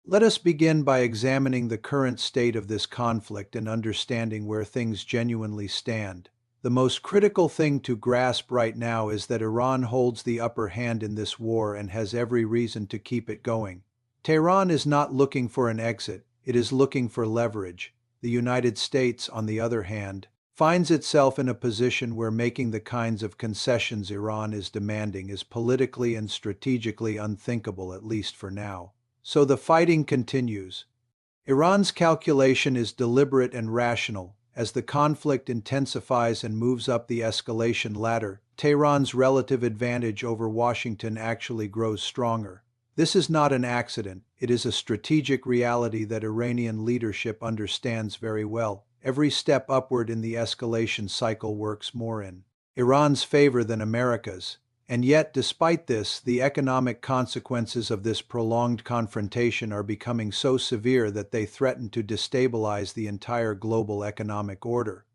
Let us begin by examining the current state of this conflict and understanding where things genuinely stand. The most critical thing to grasp right now is that Iran holds the upper hand in this war and has every reason to keep it going. Tehran is not looking for an exit, it is looking for leverage. The United States, on the other hand, finds itself in a position where making the kinds of concessions Iran is demanding is politically and strategically unthinkable, at least for now. So the fighting continues. Iran's calculation is deliberate and rational. As the conflict intensifies and moves up the escalation ladder, Tehran's relative advantage over Washington actually grows stronger. This is not an accident, it is a strategic reality that Iranian leadership understands very well. Every step upward in the escalation cycle works more in Iran's favor than America's. And yet, despite this, the economic consequences of this prolonged confrontation are becoming so severe that they threaten to destabilize the entire global economic order.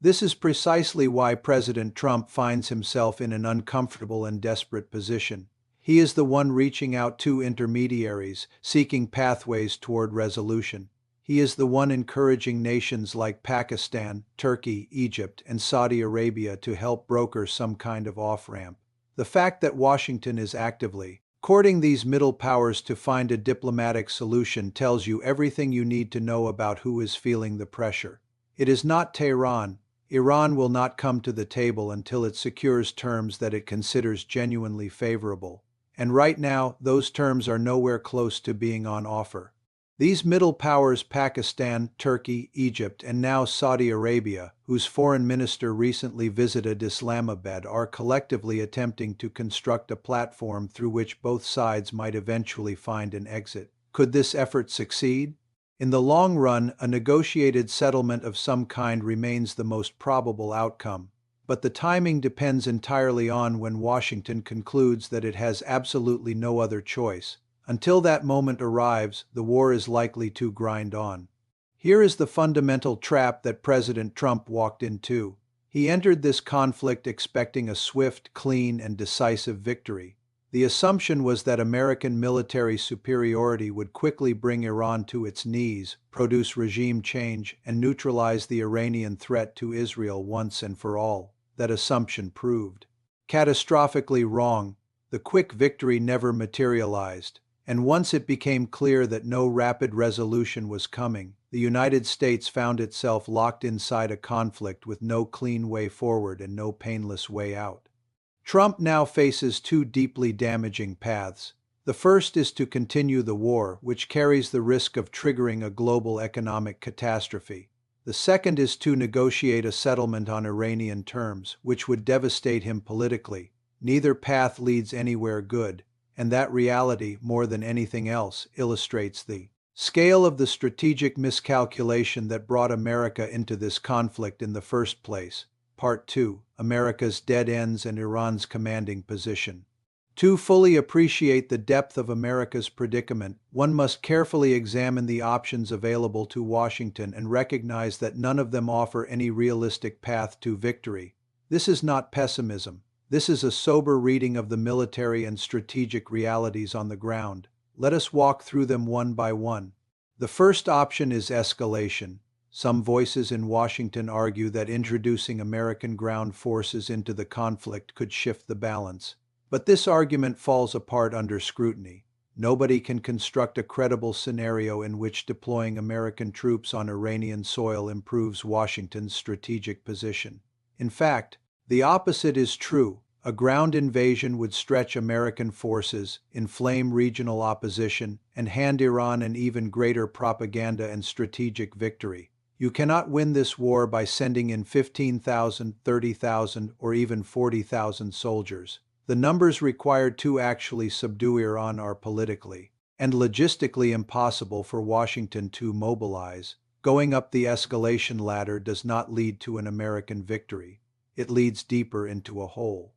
This is precisely why President Trump finds himself in an uncomfortable and desperate position. He is the one reaching out to intermediaries, seeking pathways toward resolution. He is the one encouraging nations like Pakistan, Turkey, Egypt, and Saudi Arabia to help broker some kind of off-ramp. The fact that Washington is actively courting these middle powers to find a diplomatic solution tells you everything you need to know about who is feeling the pressure. It is not Tehran. Iran will not come to the table until it secures terms that it considers genuinely favorable. And right now, those terms are nowhere close to being on offer. These middle powers, Pakistan, Turkey, Egypt, and now Saudi Arabia, whose foreign minister recently visited Islamabad, are collectively attempting to construct a platform through which both sides might eventually find an exit. Could this effort succeed? In the long run, a negotiated settlement of some kind remains the most probable outcome. But the timing depends entirely on when Washington concludes that it has absolutely no other choice. Until that moment arrives, the war is likely to grind on. Here is the fundamental trap that President Trump walked into. He entered this conflict expecting a swift, clean, and decisive victory. The assumption was that American military superiority would quickly bring Iran to its knees, produce regime change, and neutralize the Iranian threat to Israel once and for all. That assumption proved catastrophically wrong. The quick victory never materialized. And once it became clear that no rapid resolution was coming, the United States found itself locked inside a conflict with no clean way forward and no painless way out. Trump now faces two deeply damaging paths. The first is to continue the war, which carries the risk of triggering a global economic catastrophe. The second is to negotiate a settlement on Iranian terms, which would devastate him politically. Neither path leads anywhere good. And that reality, more than anything else, illustrates the scale of the strategic miscalculation that brought America into this conflict in the first place. Part 2. America's dead ends and Iran's commanding position. To fully appreciate the depth of America's predicament, one must carefully examine the options available to Washington and recognize that none of them offer any realistic path to victory. This is not pessimism. This is a sober reading of the military and strategic realities on the ground. Let us walk through them one by one. The first option is escalation. Some voices in Washington argue that introducing American ground forces into the conflict could shift the balance. But this argument falls apart under scrutiny. Nobody can construct a credible scenario in which deploying American troops on Iranian soil improves Washington's strategic position. In fact, the opposite is true. A ground invasion would stretch American forces, inflame regional opposition, and hand Iran an even greater propaganda and strategic victory. You cannot win this war by sending in 15,000, 30,000, or even 40,000 soldiers. The numbers required to actually subdue Iran are politically and logistically impossible for Washington to mobilize. Going up the escalation ladder does not lead to an American victory. It leads deeper into a hole.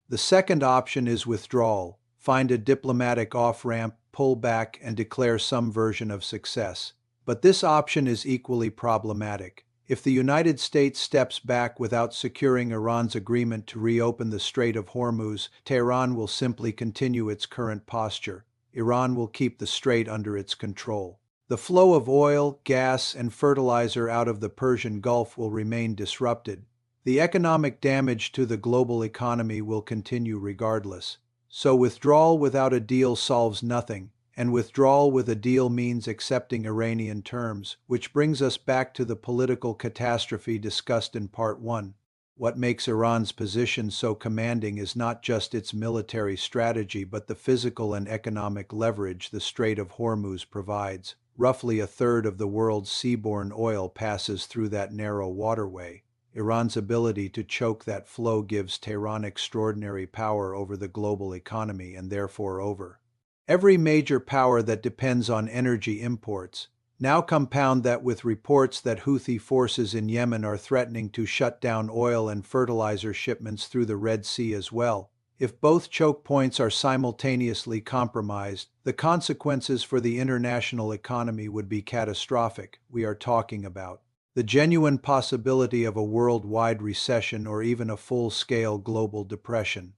The second option is withdrawal. Find a diplomatic off-ramp, pull back, and declare some version of success. But this option is equally problematic. If the United States steps back without securing Iran's agreement to reopen the Strait of Hormuz, Tehran will simply continue its current posture. Iran will keep the strait under its control. The flow of oil, gas, and fertilizer out of the Persian Gulf will remain disrupted. The economic damage to the global economy will continue regardless. So withdrawal without a deal solves nothing, and withdrawal with a deal means accepting Iranian terms, which brings us back to the political catastrophe discussed in Part 1. What makes Iran's position so commanding is not just its military strategy but the physical and economic leverage the Strait of Hormuz provides. Roughly a third of the world's seaborne oil passes through that narrow waterway. Iran's ability to choke that flow gives Tehran extraordinary power over the global economy and therefore over every major power that depends on energy imports. Now compound that with reports that Houthi forces in Yemen are threatening to shut down oil and fertilizer shipments through the Red Sea as well. If both choke points are simultaneously compromised, the consequences for the international economy would be catastrophic. We are talking about the genuine possibility of a worldwide recession or even a full-scale global depression.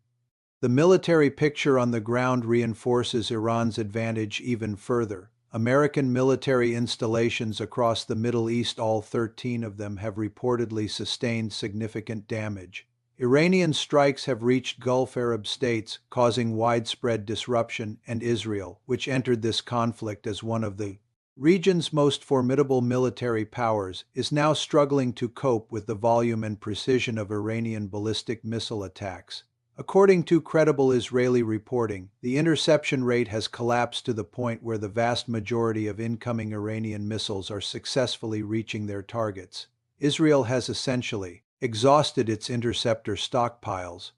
The military picture on the ground reinforces Iran's advantage even further. American military installations across the Middle East, all 13 of them, have reportedly sustained significant damage. Iranian strikes have reached Gulf Arab states, causing widespread disruption, and Israel, which entered this conflict as one of the region's most formidable military powers, is now struggling to cope with the volume and precision of Iranian ballistic missile attacks. According to credible Israeli reporting, the interception rate has collapsed to the point where the vast majority of incoming Iranian missiles are successfully reaching their targets. Israel has essentially exhausted its interceptor stockpiles.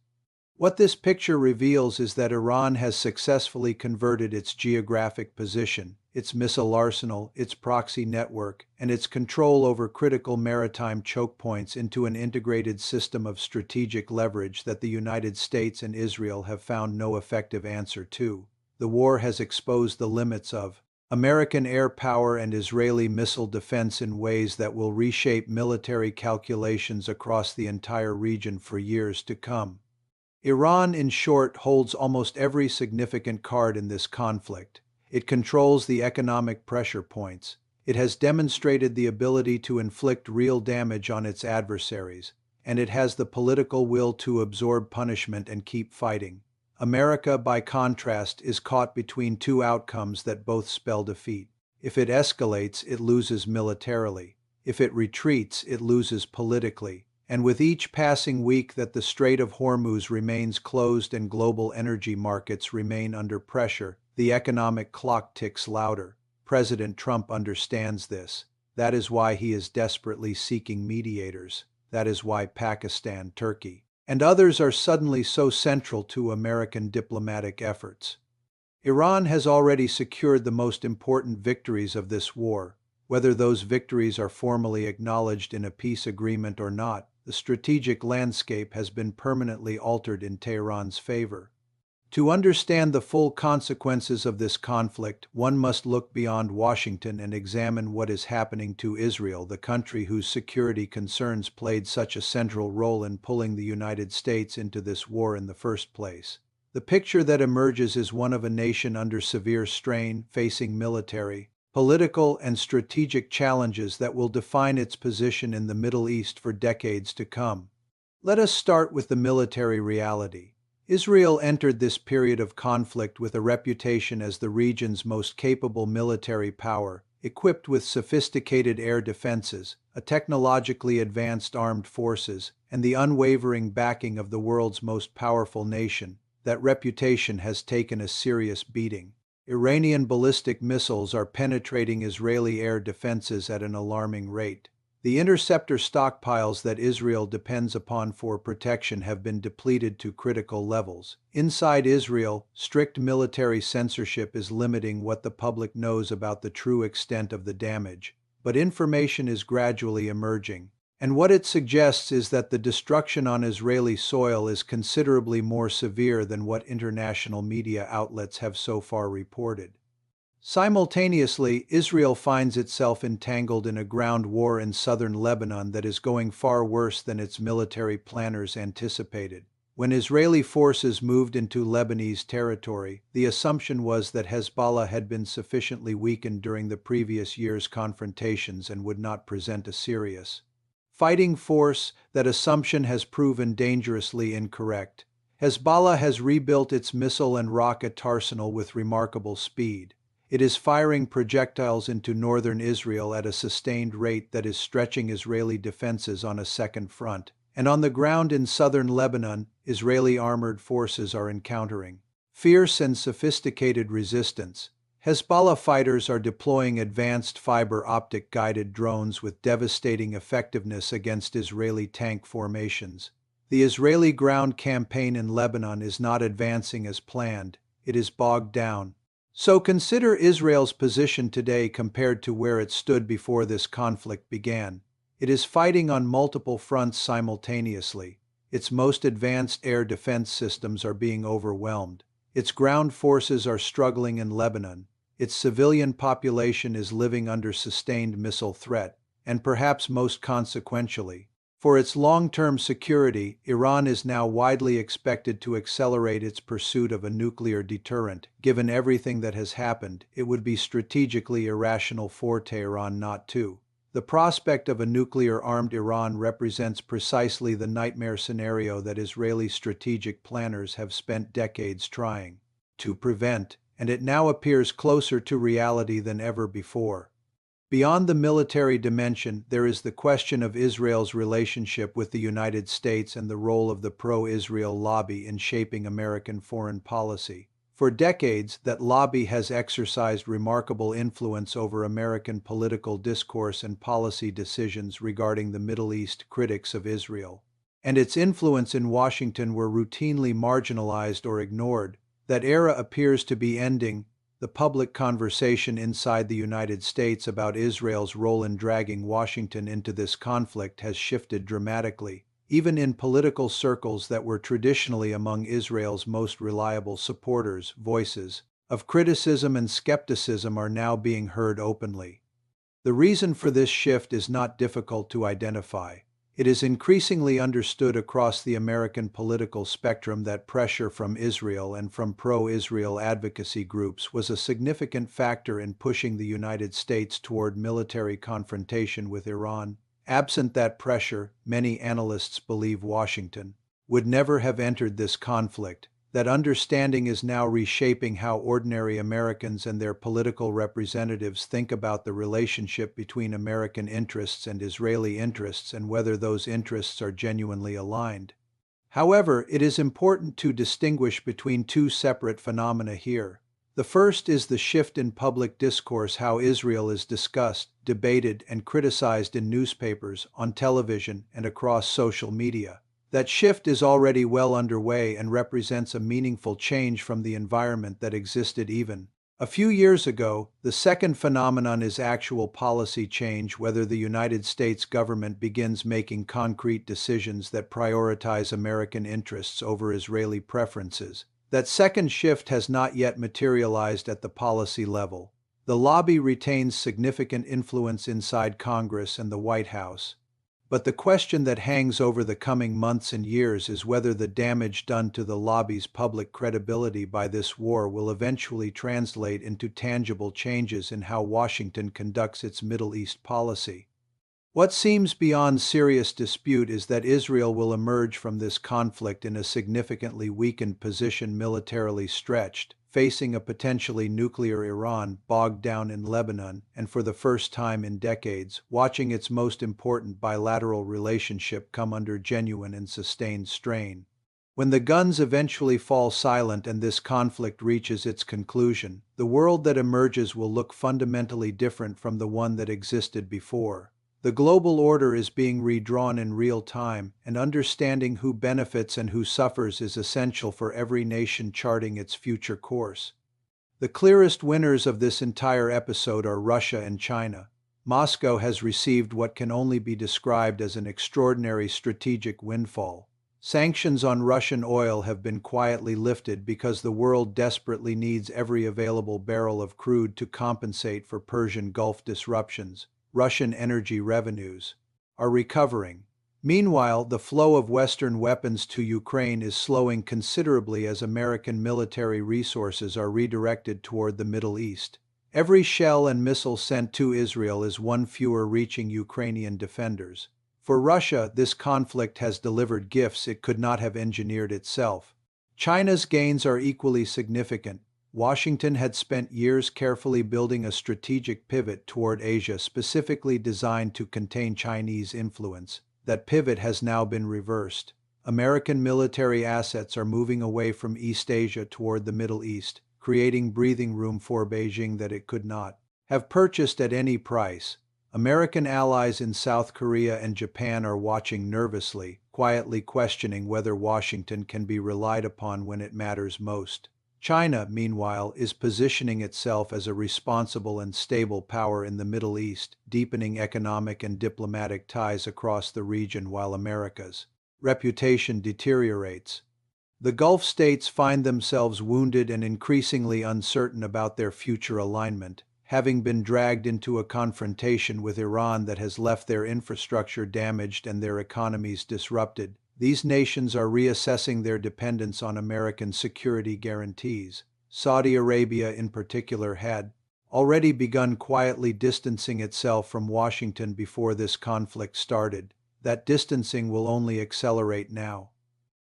What this picture reveals is that Iran has successfully converted its geographic position, its missile arsenal, its proxy network, and its control over critical maritime choke points into an integrated system of strategic leverage that the United States and Israel have found no effective answer to. The war has exposed the limits of American air power and Israeli missile defense in ways that will reshape military calculations across the entire region for years to come. Iran, in short, holds almost every significant card in this conflict. It controls the economic pressure points. It has demonstrated the ability to inflict real damage on its adversaries, and it has the political will to absorb punishment and keep fighting. America, by contrast, is caught between two outcomes that both spell defeat. If it escalates, it loses militarily. If it retreats, it loses politically. And with each passing week that the Strait of Hormuz remains closed and global energy markets remain under pressure, the economic clock ticks louder. President Trump understands this. That is why he is desperately seeking mediators. That is why Pakistan, Turkey, and others are suddenly so central to American diplomatic efforts. Iran has already secured the most important victories of this war. Whether those victories are formally acknowledged in a peace agreement or not, the strategic landscape has been permanently altered in Tehran's favor. To understand the full consequences of this conflict, one must look beyond Washington and examine what is happening to Israel, the country whose security concerns played such a central role in pulling the United States into this war in the first place. The picture that emerges is one of a nation under severe strain, facing military, political, and strategic challenges that will define its position in the Middle East for decades to come. Let us start with the military reality. Israel entered this period of conflict with a reputation as the region's most capable military power, equipped with sophisticated air defenses, a technologically advanced armed forces, and the unwavering backing of the world's most powerful nation. That reputation has taken a serious beating. Iranian ballistic missiles are penetrating Israeli air defenses at an alarming rate. The interceptor stockpiles that Israel depends upon for protection have been depleted to critical levels. Inside Israel, strict military censorship is limiting what the public knows about the true extent of the damage. But information is gradually emerging, and what it suggests is that the destruction on Israeli soil is considerably more severe than what international media outlets have so far reported. Simultaneously, Israel finds itself entangled in a ground war in southern Lebanon that is going far worse than its military planners anticipated. When Israeli forces moved into Lebanese territory, the assumption was that Hezbollah had been sufficiently weakened during the previous year's confrontations and would not present a serious fighting force. That assumption has proven dangerously incorrect. Hezbollah has rebuilt its missile and rocket arsenal with remarkable speed. It is firing projectiles into northern Israel at a sustained rate that is stretching Israeli defenses on a second front. And on the ground in southern Lebanon, Israeli armored forces are encountering fierce and sophisticated resistance. Hezbollah fighters are deploying advanced fiber optic guided drones with devastating effectiveness against Israeli tank formations. The Israeli ground campaign in Lebanon is not advancing as planned. It is bogged down. So consider Israel's position today compared to where it stood before this conflict began. It is fighting on multiple fronts simultaneously. Its most advanced air defense systems are being overwhelmed. Its ground forces are struggling in Lebanon. Its civilian population is living under sustained missile threat. And perhaps most consequentially, for its long-term security, Iran is now widely expected to accelerate its pursuit of a nuclear deterrent. Given everything that has happened, it would be strategically irrational for Tehran not to. The prospect of a nuclear-armed Iran represents precisely the nightmare scenario that Israeli strategic planners have spent decades trying to prevent, and it now appears closer to reality than ever before. Beyond the military dimension, there is the question of Israel's relationship with the United States and the role of the pro-Israel lobby in shaping American foreign policy. For decades, that lobby has exercised remarkable influence over American political discourse and policy decisions regarding the Middle East. Critics of Israel and its influence in Washington were routinely marginalized or ignored. That era appears to be ending. The public conversation inside the United States about Israel's role in dragging Washington into this conflict has shifted dramatically. Even in political circles that were traditionally among Israel's most reliable supporters, voices of criticism and skepticism are now being heard openly. The reason for this shift is not difficult to identify. It is increasingly understood across the American political spectrum that pressure from Israel and from pro-Israel advocacy groups was a significant factor in pushing the United States toward military confrontation with Iran. Absent that pressure, many analysts believe Washington would never have entered this conflict. That understanding is now reshaping how ordinary Americans and their political representatives think about the relationship between American interests and Israeli interests and whether those interests are genuinely aligned. However, it is important to distinguish between two separate phenomena here. The first is the shift in public discourse, how Israel is discussed, debated, and criticized in newspapers, on television, and across social media. That shift is already well underway and represents a meaningful change from the environment that existed even a few years ago. The second phenomenon is actual policy change, whether the United States government begins making concrete decisions that prioritize American interests over Israeli preferences. That second shift has not yet materialized at the policy level. The lobby retains significant influence inside Congress and the White House. But the question that hangs over the coming months and years is whether the damage done to the lobby's public credibility by this war will eventually translate into tangible changes in how Washington conducts its Middle East policy. What seems beyond serious dispute is that Israel will emerge from this conflict in a significantly weakened position, militarily stretched, facing a potentially nuclear Iran, bogged down in Lebanon, and for the first time in decades, watching its most important bilateral relationship come under genuine and sustained strain. When the guns eventually fall silent and this conflict reaches its conclusion, the world that emerges will look fundamentally different from the one that existed before. The global order is being redrawn in real time, and understanding who benefits and who suffers is essential for every nation charting its future course. The clearest winners of this entire episode are Russia and China. Moscow has received what can only be described as an extraordinary strategic windfall. Sanctions on Russian oil have been quietly lifted because the world desperately needs every available barrel of crude to compensate for Persian Gulf disruptions. Russian energy revenues are recovering. Meanwhile, the flow of Western weapons to Ukraine is slowing considerably as American military resources are redirected toward the Middle East. Every shell and missile sent to Israel is one fewer reaching Ukrainian defenders. For Russia, this conflict has delivered gifts it could not have engineered itself. China's gains are equally significant. Washington had spent years carefully building a strategic pivot toward Asia specifically designed to contain Chinese influence. That pivot has now been reversed. American military assets are moving away from East Asia toward the Middle East, creating breathing room for Beijing that it could not have purchased at any price. American allies in South Korea and Japan are watching nervously, quietly questioning whether Washington can be relied upon when it matters most. China, meanwhile, is positioning itself as a responsible and stable power in the Middle East, deepening economic and diplomatic ties across the region while America's reputation deteriorates. The Gulf states find themselves wounded and increasingly uncertain about their future alignment, having been dragged into a confrontation with Iran that has left their infrastructure damaged and their economies disrupted. These nations are reassessing their dependence on American security guarantees. Saudi Arabia, in particular, had already begun quietly distancing itself from Washington before this conflict started. That distancing will only accelerate now.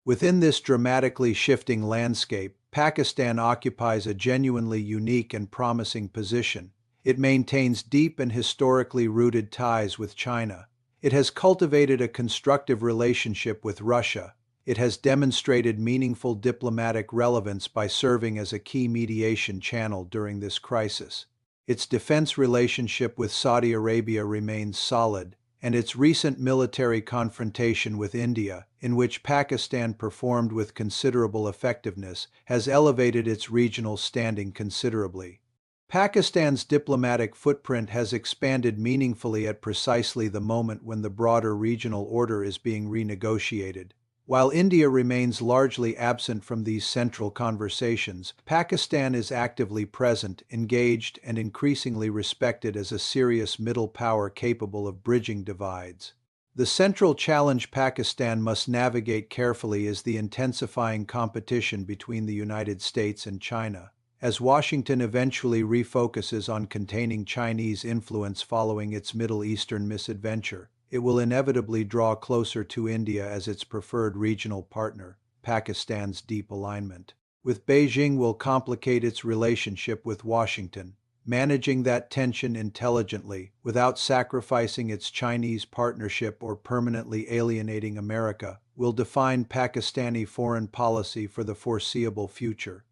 Within this dramatically shifting landscape, Pakistan occupies a genuinely unique and promising position. It maintains deep and historically rooted ties with China. It has cultivated a constructive relationship with Russia. It has demonstrated meaningful diplomatic relevance by serving as a key mediation channel during this crisis. Its defense relationship with Saudi Arabia remains solid, and its recent military confrontation with India, in which Pakistan performed with considerable effectiveness, has elevated its regional standing considerably. Pakistan's diplomatic footprint has expanded meaningfully at precisely the moment when the broader regional order is being renegotiated. While India remains largely absent from these central conversations, Pakistan is actively present, engaged, and increasingly respected as a serious middle power capable of bridging divides. The central challenge Pakistan must navigate carefully is the intensifying competition between the United States and China. As Washington eventually refocuses on containing Chinese influence following its Middle Eastern misadventure, it will inevitably draw closer to India as its preferred regional partner. Pakistan's deep alignment with Beijing will complicate its relationship with Washington. Managing that tension intelligently, without sacrificing its Chinese partnership or permanently alienating America, will define Pakistani foreign policy for the foreseeable future.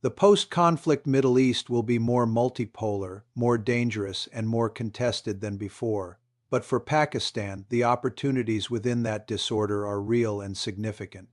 The post-conflict Middle East will be more multipolar, more dangerous, and more contested than before. But for Pakistan, the opportunities within that disorder are real and significant.